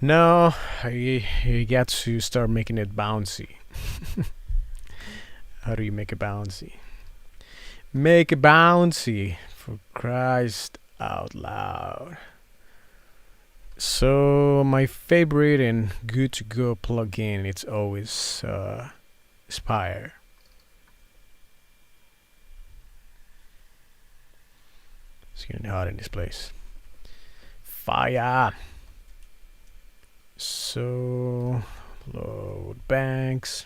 No, you got to start making it bouncy. How do you make it bouncy? Make it bouncy, for Christ out loud. So my favorite and good to go plugin, it's always Spire. It's getting hot in this place. Fire. So load banks.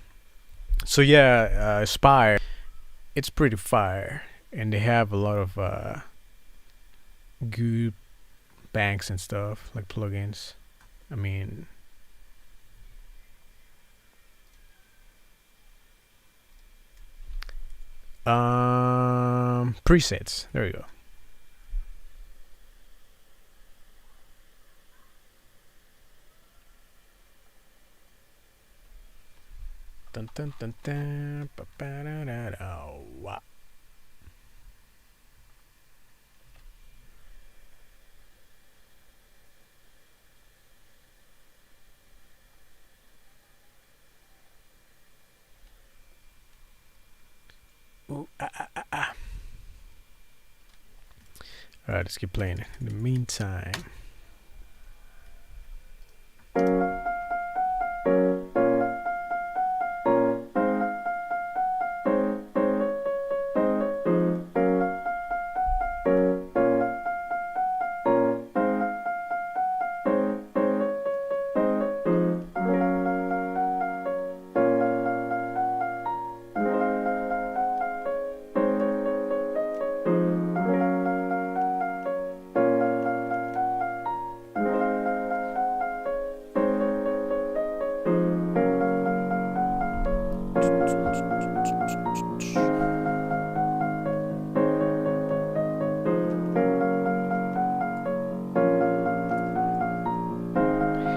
So yeah, Spire, it's pretty fire, and they have a lot of good banks and stuff like plugins. I mean, presets. There you go. Dun, dun, dun, dun, ba, ba, da, da, da, wah. Ooh, ah, ah, ah, ah. Alright, let's keep playing. In the meantime,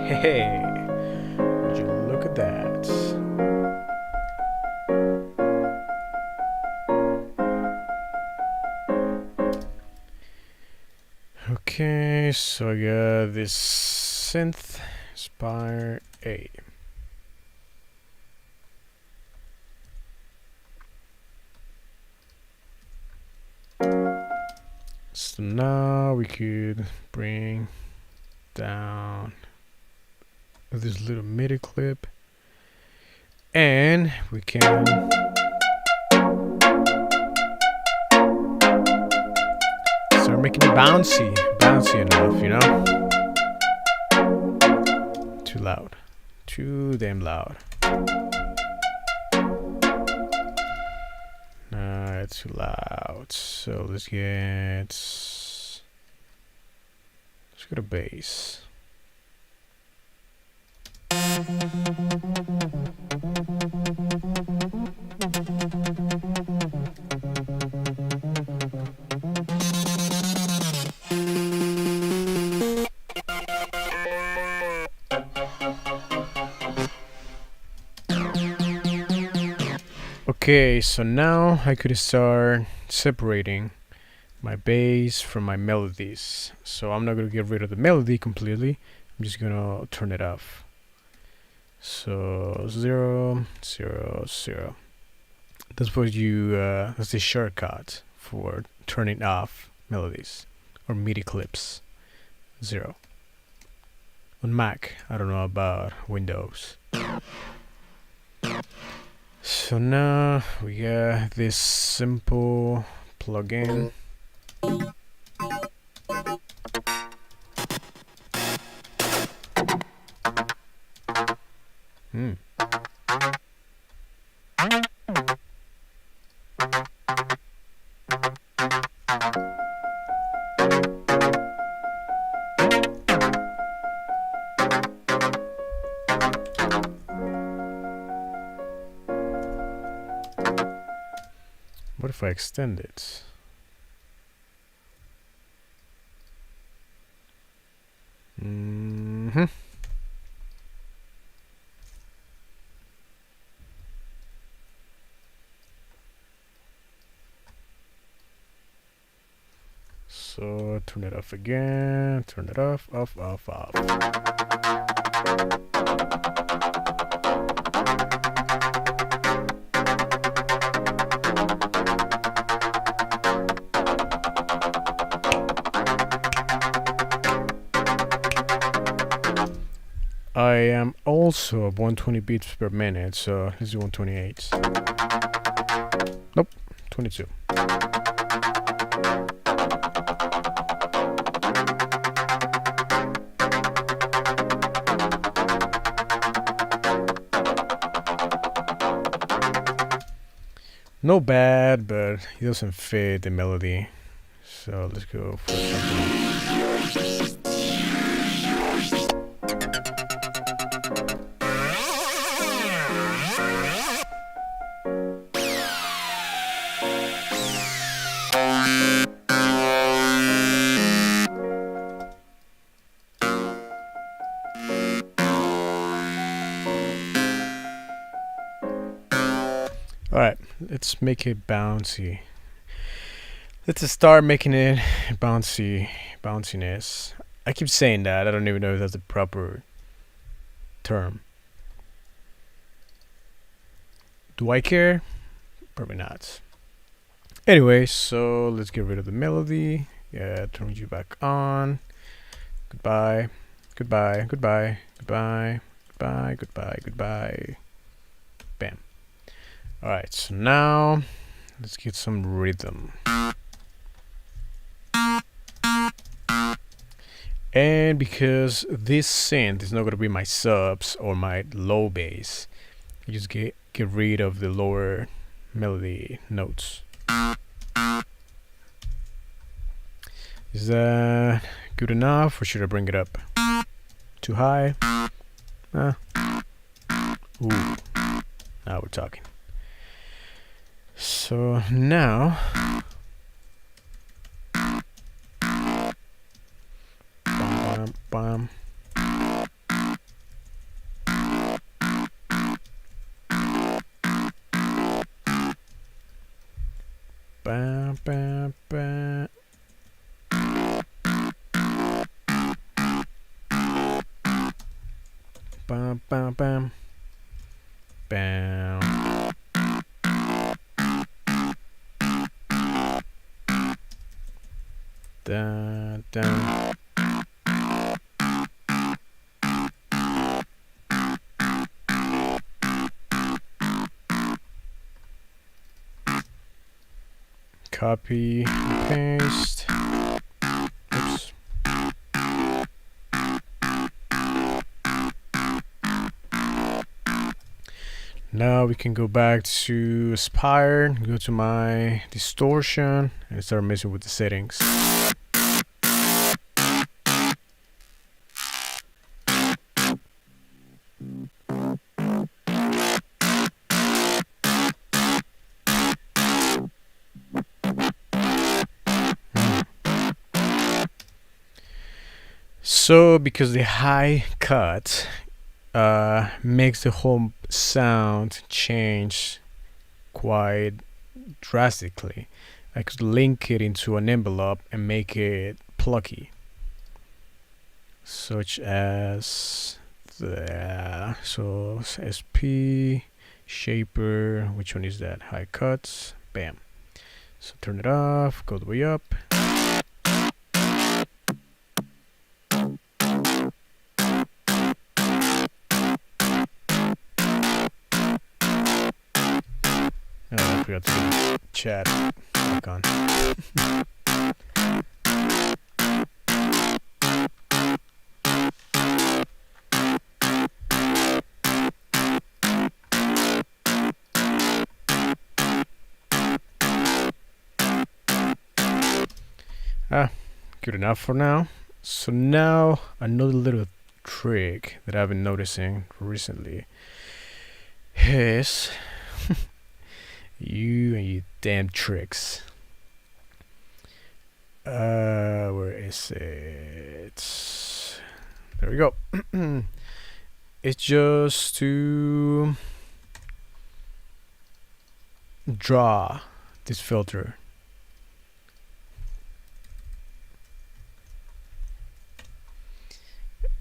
hey, would you look at that? Okay, so I got this synth Spire A. So now we could bring down this little MIDI clip, and we can start making it bouncy enough, you know? Too loud, too damn loud. It's too loud. So let's go to bass. Okay, so now I could start separating my bass from my melodies. So I'm not gonna get rid of the melody completely. I'm just gonna turn it off. So 0, 0, 0. That's what that's the shortcut for turning off melodies or MIDI clips. 0. On Mac, I don't know about Windows. So now we got this simple plugin. What if I extend it? So turn it off again, turn it off, off, off, off. I am also at 120 beats per minute, so let's do 128. Nope, 22. No bad, but he doesn't fit the melody. So let's go for something. Alright, let's make it bouncy. Let's start making it bounciness. I keep saying that, I don't even know if that's the proper term. Do I care? Probably not. Anyway, so let's get rid of the melody. Yeah, turn you back on. Goodbye. Goodbye. Goodbye. Goodbye. Goodbye. Goodbye. Goodbye. Bam. Alright, so now let's get some rhythm. And because this synth is not going to be my subs or my low bass, you just get rid of the lower melody notes. Is that good enough, or should I bring it up? Too high? Ooh, now we're talking. So now bam, bam, bam, bam, bam. Bam, bam, bam, bam. Dun, dun. Copy, paste. Oops. Now we can go back to Aspire, go to my distortion, and start messing with the settings. So because the high cut makes the whole sound change quite drastically, I could link it into an envelope and make it plucky, such as the SP shaper. Which one is that? High cuts. Bam. So turn it off, go the way up. Oh, I forgot to get chat back on. Good enough for now. So now another little trick that I've been noticing recently is you and your damn tricks. Where is it? There we go. It's just to draw this filter.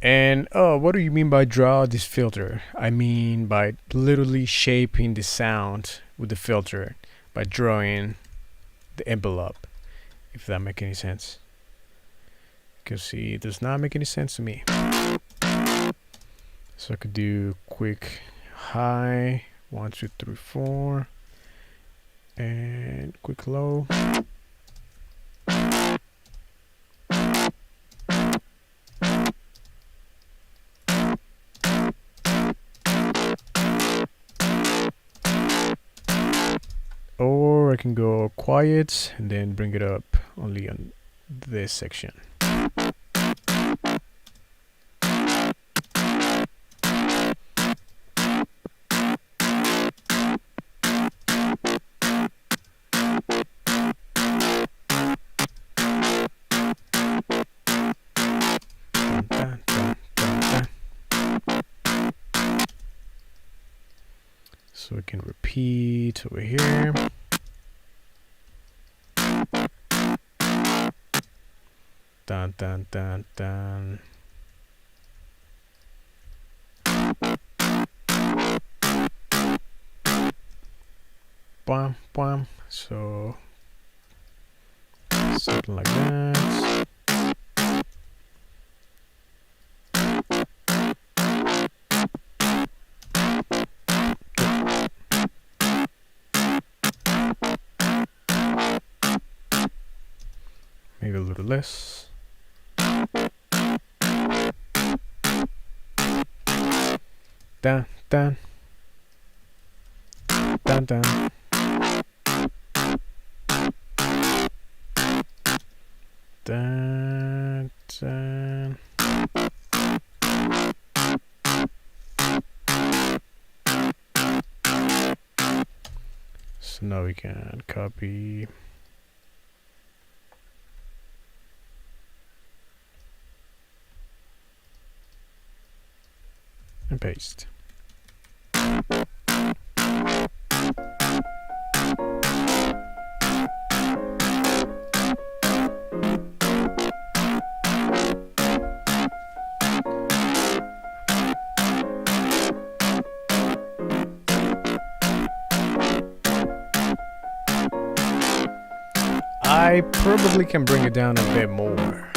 And oh, what do you mean by draw this filter? I mean by literally shaping the sound with the filter by drawing the envelope, if that makes any sense. Because see, it does not make any sense to me. So I could do quick high 1 2 3 4 and quick low. Or I can go quiet and then bring it up only on this section. So we can repeat over here. Dun dun dun dun. Bam bam. So something like that. Maybe a little less. Dun dun dun dun. Dun dun. So now we can copy. And paste. I probably can bring it down a bit more.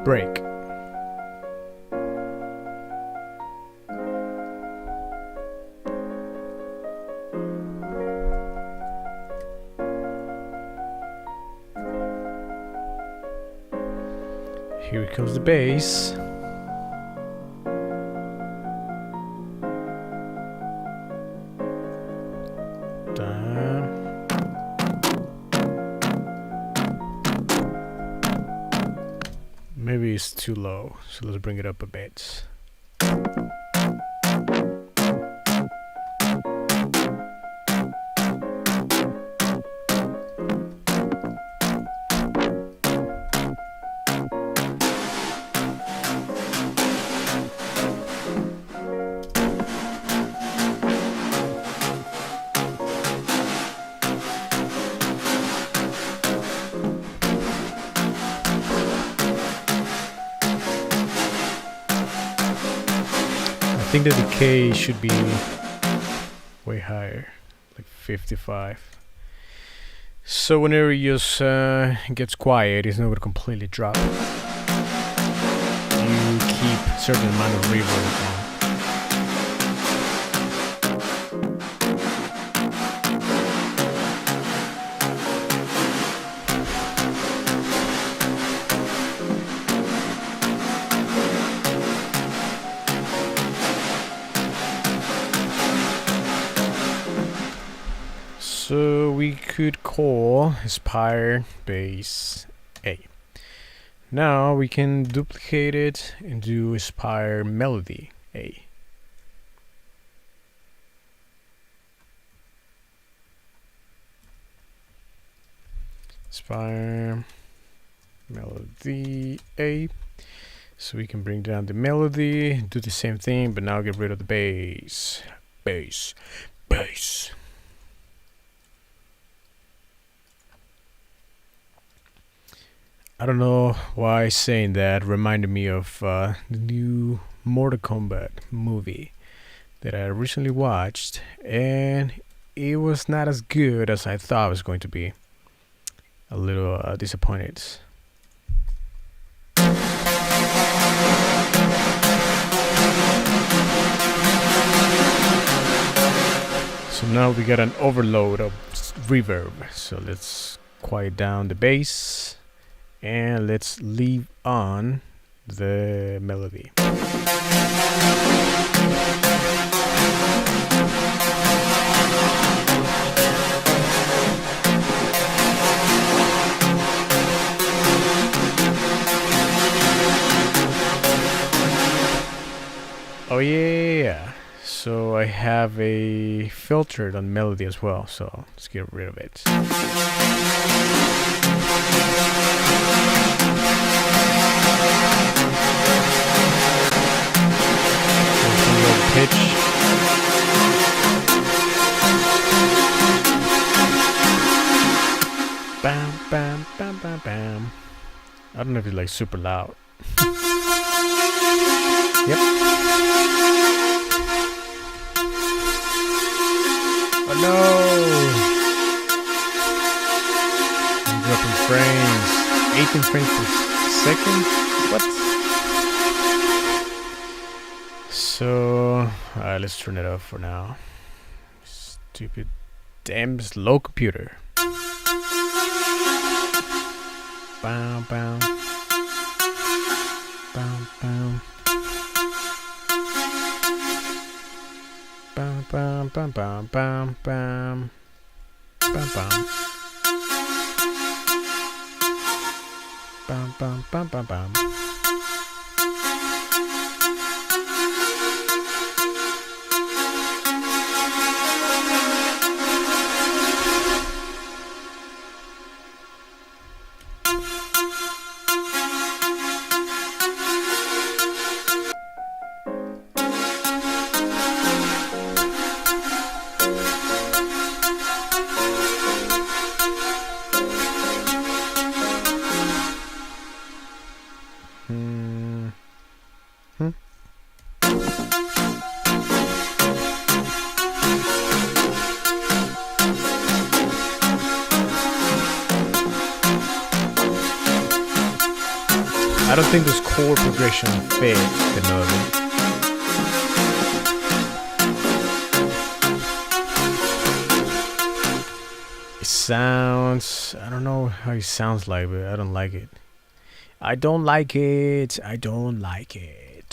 Break. Here comes the bass. Maybe it's too low, so let's bring it up a bit. I think the decay should be way higher, like 55. So whenever it just gets quiet, it's not going to completely drop. You keep a certain amount of reverb on. So we could call Aspire Bass A. Now we can duplicate it and do Aspire Melody A. Inspire melody A. So we can bring down the melody, do the same thing, but now get rid of the bass. Bass. Bass. I don't know why saying that reminded me of the new Mortal Kombat movie that I recently watched, and it was not as good as I thought it was going to be. A little disappointed. So now we got an overload of reverb. So let's quiet down the bass and let's leave on the melody. Oh yeah, so I have a filter on melody as well, so let's get rid of it. Pitch. Bam, bam, bam, bam, bam. I don't know if it's like super loud. Yep. Oh no! I'm dropping frames. 18 frames per second? What? So, alright, let's turn it off for now. Stupid, damn slow computer. Bow, bow. Bow, bow. Bam, bam, bam, bam, bam, bam, bam, bam, bam, bam, bam, bam, bam. I don't think this chord progression fit the melody. It sounds, I don't know how it sounds like, but I don't like it. I don't like it. I don't like it.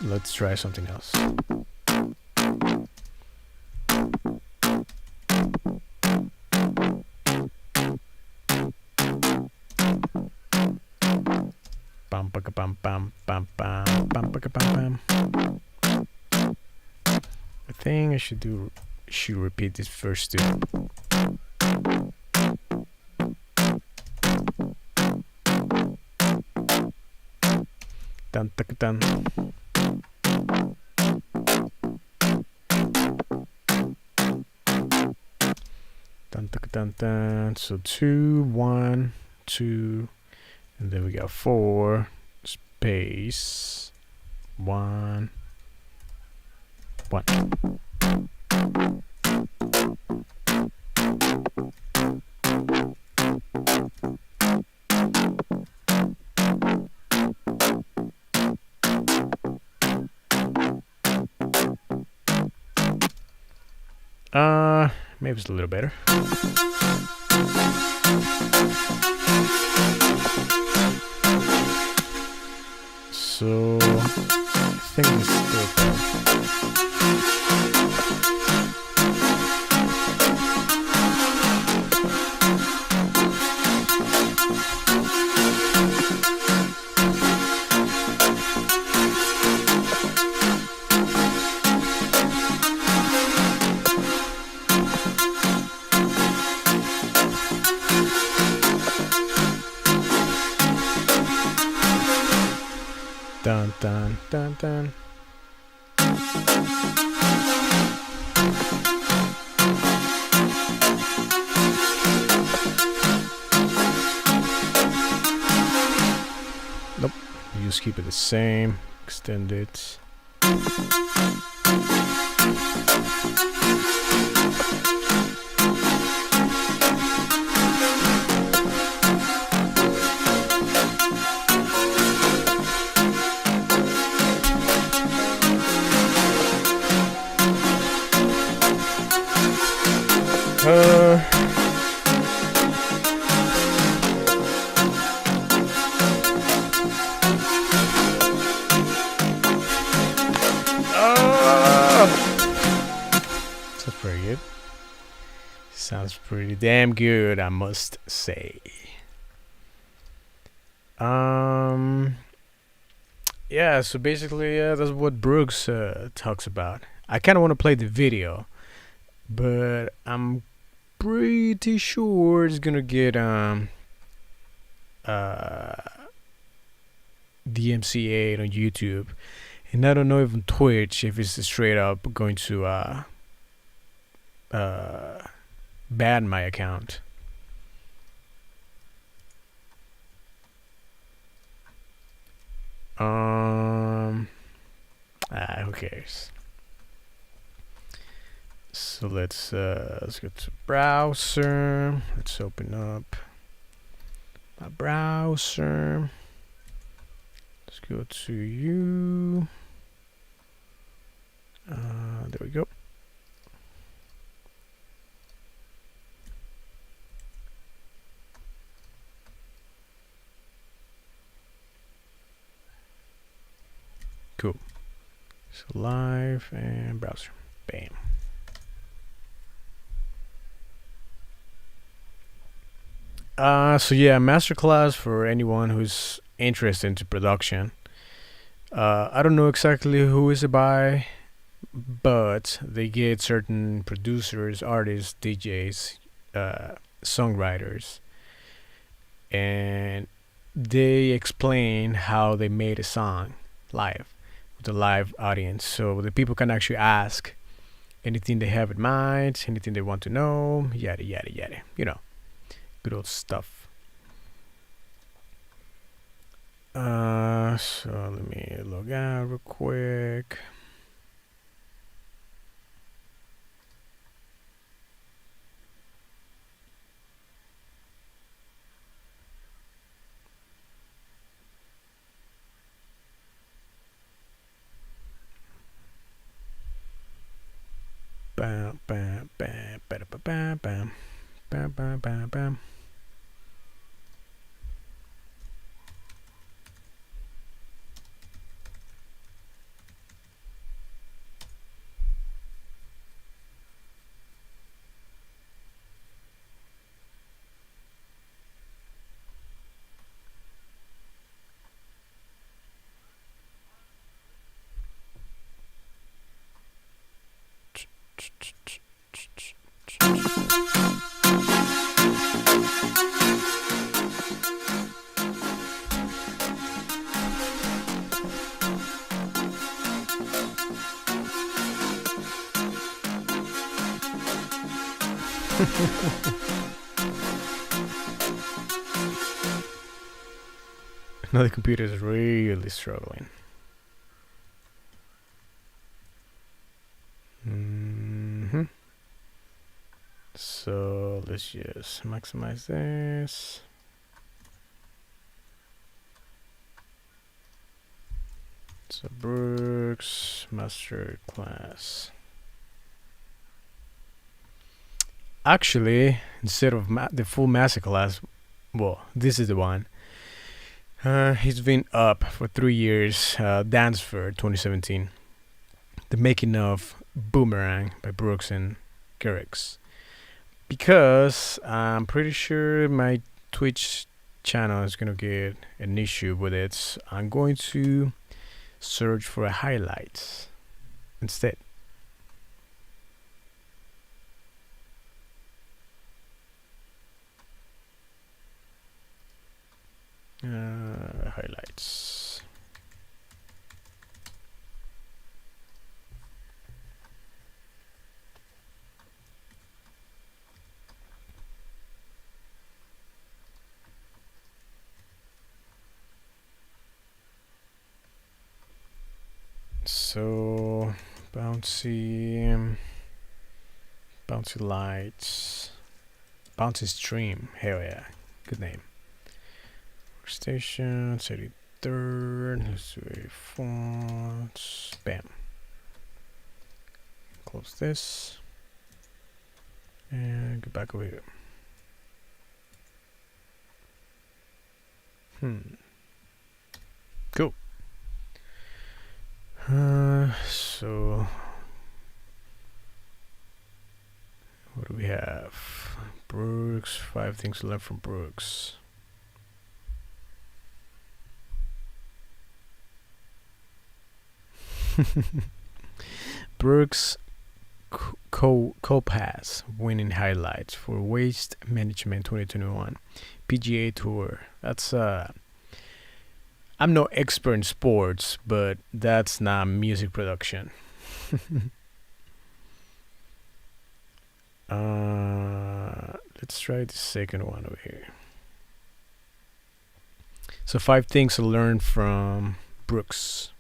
Let's try something else. Bam bam bam bam bam bam bam bam. I think I should repeat this first two. Dun dun dun. Dun dun dun dun. So 2 1 2. And then we got 4 space 1 1. Maybe it's a little better. So I think it's still better. then. Nope, you just keep it the same, extend it. Sounds pretty good. Sounds pretty damn good, I must say. Yeah, so basically, that's what Brooks talks about. I kind of want to play the video, but I'm pretty sure it's gonna get DMCA on YouTube, and I don't know if on Twitch if it's straight up going to ban my account. Who cares? So let's go to browser. Let's open up my browser. Let's go to you. There we go. Cool. So live and browser. Bam. So yeah, masterclass for anyone who's interested into production. I don't know exactly who is it by, but they get certain producers, artists, DJs, songwriters, and they explain how they made a song live with a live audience, so the people can actually ask anything they have in mind, anything they want to know, yada yada yada, you know, good old stuff. So let me log out real quick. Bam, bam, bam, bam, bam, bam, bam, bam, bam, bam. Now the computer is really struggling. So let's just maximize this. So Brooks master class. Actually, instead of the full master class, well, this is the one. He's been up for 3 years. Dance for 2017. The making of Boomerang by Brooks and Garrix. Because I'm pretty sure my Twitch channel is gonna get an issue with it. So I'm going to search for a highlights instead. Highlights. So bouncy lights, bouncy stream. Hell yeah, good name. Station 33rd. Let's do a fonts. Bam. Close this and get back over here. Cool. So what do we have? Brooks, 5 things to learn from Brooks. Brooks Copass winning highlights for Waste Management 2021 PGA Tour. That's I'm no expert in sports, but that's not music production. Let's try the second one over here. So 5 things to learn from Brooks.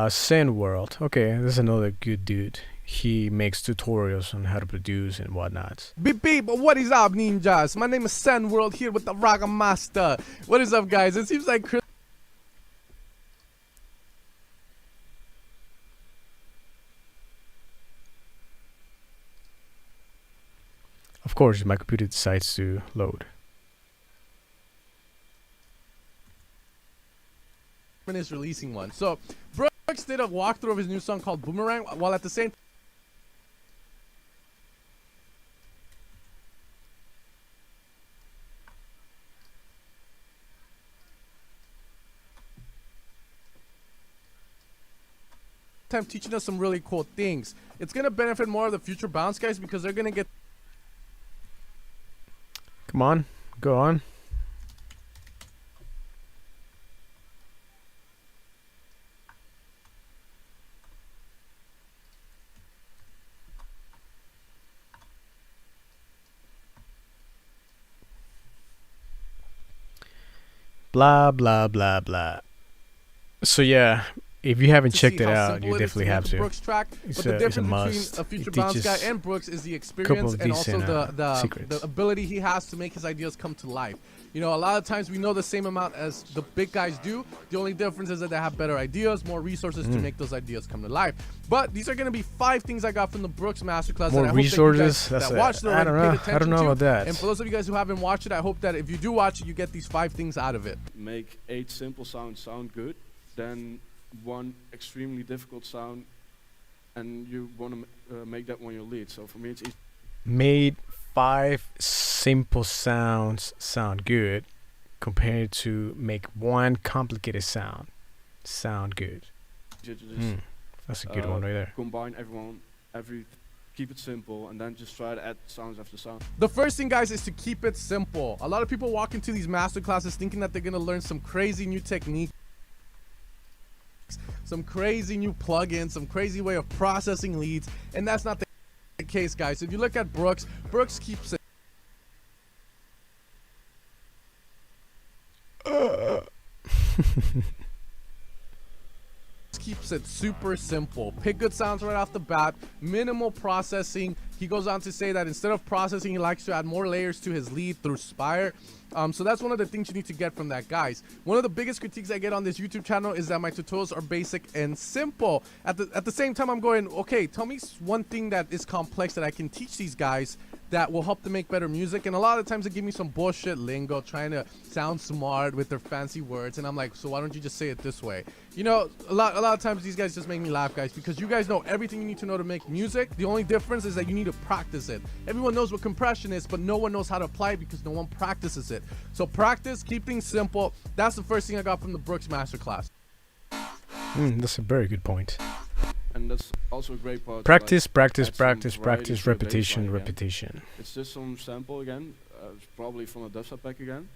Sand World. Okay, this is another good dude. He makes tutorials on how to produce and whatnot. Beep beep, what is up, ninjas? My name is Sand World here with the Rock Master. What is up, guys? It seems like Of course, my computer decides to load. is releasing one. So Brooks did a walkthrough of his new song called Boomerang, while at the same time teaching us some really cool things. It's gonna benefit more of the future bounce guys because they're gonna get. Come on, go on. Blah blah blah blah. So yeah, if you haven't checked it out, you definitely have to. Brooks track, but the difference between a future bounce guy and Brooks is the experience and also the ability he has to make his ideas come to life. You know, a lot of times we know the same amount as the big guys do. The only difference is that they have better ideas, more resources to make those ideas come to life. But these are going to be 5 things I got from the Brooks Masterclass. More that I resources? Hope that you guys that watched it I don't know. I don't know about that. And for those of you guys who haven't watched it, I hope that if you do watch it, you get these 5 things out of it. Make 8 simple sounds sound good, then 1 extremely difficult sound, and you want to make that one your lead. So for me, it's easy. Made 5 simple sounds sound good, compared to make 1 complicated sound good. That's a good one right there. Combine keep it simple, and then just try to add sounds after sound. The first thing, guys, is to keep it simple. A lot of people walk into these master classes thinking that they're gonna learn some crazy new technique, some crazy new plugins, some crazy way of processing leads, and that's not the case, guys. If you look at Brooks keeps it keeps it super simple. Pick good sounds right off the bat, minimal processing. He goes on to say that instead of processing, he likes to add more layers to his lead through Spire. So that's one of the things you need to get from that, guys. One of the biggest critiques I get on this YouTube channel is that my tutorials are basic and simple. At the same time, I'm going, okay, tell me one thing that is complex that I can teach these guys that will help them make better music. And a lot of times they give me some bullshit lingo trying to sound smart with their fancy words, and I'm like, so why don't you just say it this way? You know, a lot of times these guys just make me laugh, guys, because you guys know everything you need to know to make music. The only difference is that you need to practice it. Everyone knows what compression is, but no one knows how to apply it because no one practices it. So practice, keep things simple. That's the first thing I got from the Brooks Masterclass. That's a very good point. And that's also a great part. Practice, practice, repetition, repetition. It's just some sample again. It's probably from a dubstep pack again.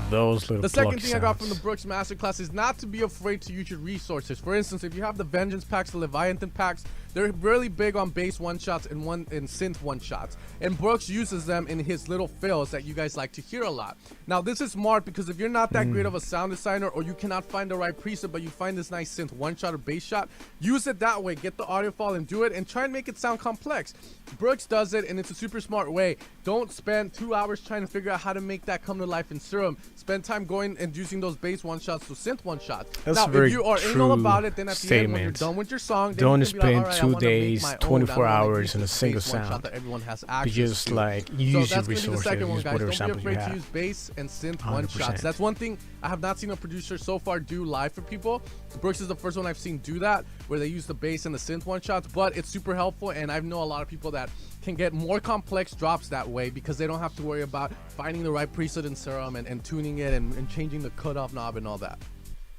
Those little The second thing sounds. I got from the Brooks Masterclass is not to be afraid to use your resources. For instance, if you have the Vengeance packs, the Leviathan packs, they're really big on bass one shots and synth one shots, and Brooks uses them in his little fills that you guys like to hear a lot. Now this is smart because if you're not that great of a sound designer, or you cannot find the right preset but you find this nice synth one shot or bass shot, use it that way. Get the audio file and do it, and try and make it sound complex. Brooks does it, and it's a super smart way. Don't spend 2 hours trying to figure out how to make that come to life in Serum. Spend time going and using those bass one shots to synth one shots. That's now, a very if you are anal about it, then at the end, when you're statement. done with your song, then Don't you can be like, spend "All right, I 2 wanna make days, my own. 24 I wanna hours use in a this single bass one shot sound. that everyone has You access just to." like So use your that's gonna be the resources, second one, use guys. whatever Don't be samples you afraid to have. use bass and synth one 100%. shots. That's one thing I have not seen a producer so far do live for people. Brooks is the first one I've seen do that, where they use the bass and the synth one shots, but it's super helpful, and I know a lot of people that can get more complex drops that way because they don't have to worry about finding the right preset in Serum and tuning it and changing the cutoff knob and all that.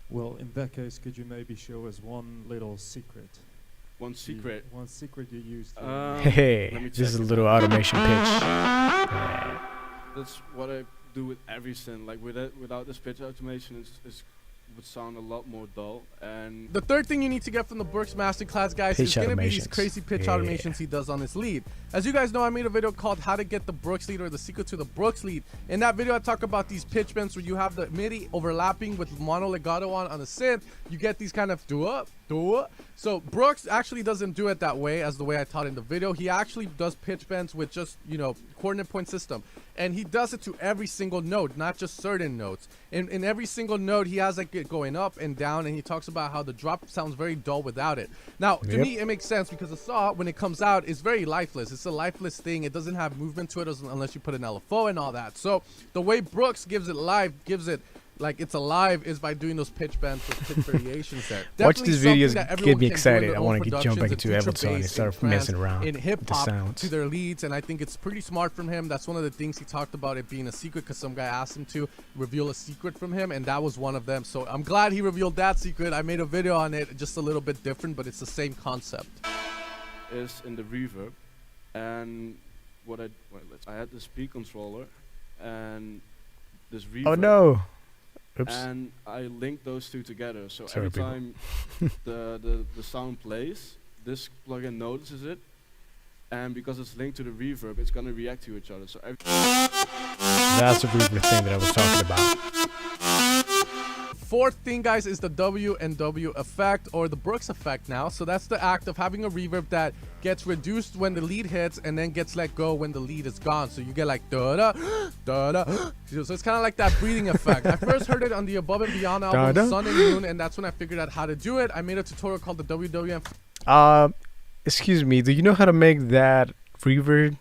Well, in that case, could you maybe show us one little secret? One secret. One secret you used. Hey, Let me this is a check it little out. automation pitch. Yeah. That's what I do with every synth. Like without this pitch automation, it would sound a lot more dull. And The third thing you need to get from the Brooks Masterclass, guys, is Pitch going to be these automations. crazy pitch Yeah. automations he does on his lead. As you guys know, I made a video called How to Get the Brooks Lead, or the secret to the Brooks Lead. In that video, I talk about these pitch bends where you have the MIDI overlapping with mono legato on the synth. You get these kind of do-up. So Brooks actually doesn't do it that way as the way I taught in the video. He actually does pitch bends with just, coordinate point system. And he does it to every single note, not just certain notes. In every single note, he has like it going up and down, and he talks about how the drop sounds very dull without it. Now, to Yep. me, it makes sense because the saw, when it comes out, is very lifeless. It's a lifeless thing. It doesn't have movement to it unless you put an LFO and all that. So the way Brooks gives it live, gives it like it's alive, is by doing those pitch bends with pitch variations there. Watch Definitely these something videos, that get everyone me can do in excited. their I own want to get jump back productions, into and Ableton and bass start and trance messing around in with hip the hop sounds. to their leads, and I think it's pretty smart from him. That's one of the things he talked about, it being a secret, because some guy asked him to reveal a secret from him, and that was one of them. So I'm glad he revealed that secret. I made a video on it, just a little bit different, but it's the same concept. is in the reverb, and I had this P controller and this reverb. Oh no! Oops. And I linked those two together. So Sorry, every people. time the sound plays, this plugin notices it, and because it's linked to the reverb, it's gonna react to each other. So That's the reverb thing that I was talking about. Fourth thing, guys, is the W and W effect, or the Brooks effect now. So that's the act of having a reverb that gets reduced when the lead hits and then gets let go when the lead is gone. So you get like da-da, da-da. So it's kind of like that breathing effect. I first heard it on the Above and Beyond album, Da-da. Sun and Moon, and that's when I figured out how to do it. I made a tutorial called the WWM. Excuse me, do you know how to make that reverb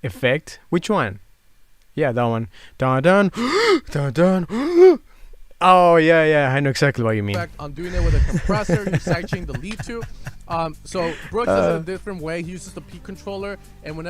effect? Which one? Yeah, that one. Dun dun dun dun. Oh yeah, I know exactly what you mean. Effect on doing it with a compressor you sidechain the lead to. So Brooks does it a different way. He uses the P controller, and whenever